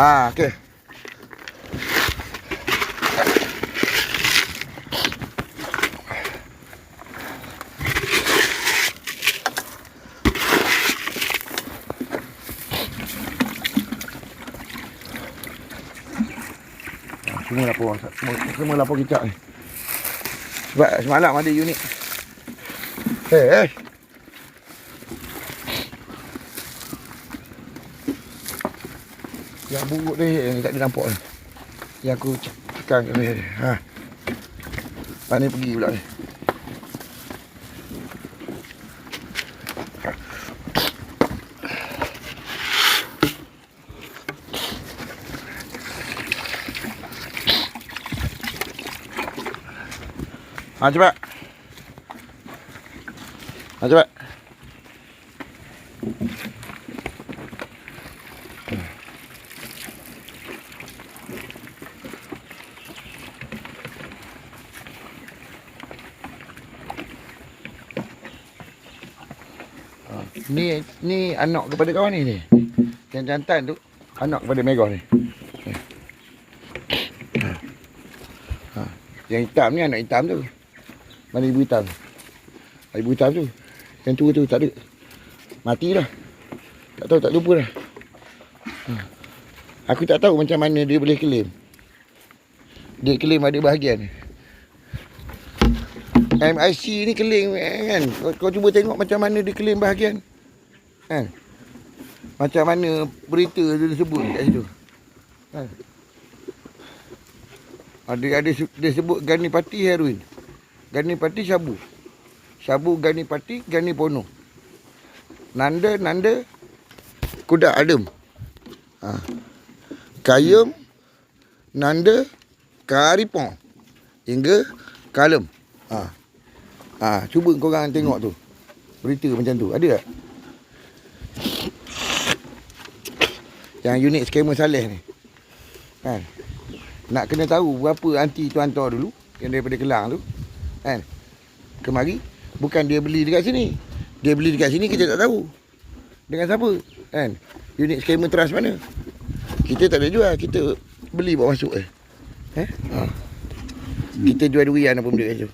Okey. Semua lapor kicap ni. Sebab semalam ada unit. Yang buruk ni tak ada nampak ni. Yang aku tekan kat ni. Mana pergi pula ni. Cepat. Cepat. Ni anak kepada kawan ni. Yang jantan tu anak kepada Megah ni. Yang hitam ni anak hitam tu. Mana ibu hitam? Ibu hitam tu. Yang tua tu tak ada. Mati dah. Tak tahu, tak lupa dah. Aku tak tahu macam mana dia boleh claim. Dia claim ada bahagian. MIC ni claim kan. Kau cuba tengok macam mana dia claim bahagian. Kan? Macam mana berita tu disebut kat situ. Kan? Dia sebut Ganipati heroin. Ganipati Sabu. Sabu Ganipati Ganipono. Nanda Kuda Adem. Kayum Nanda Karipong hingga Kalem. Cuba korang tengok tu. Berita macam tu. Ada tak? Yang unit skamer Saleh ni. Kan? Nak kena tahu berapa anti tu hantar dulu. Yang daripada Kelang tu. Kan? Kemari. Bukan dia beli dekat sini. Dia beli dekat sini kita tak tahu. Dengan siapa? Kan? Unit skamer trust mana? Kita tak ada jual. Kita beli bawa masuk Kita jual durian apa benda kat situ.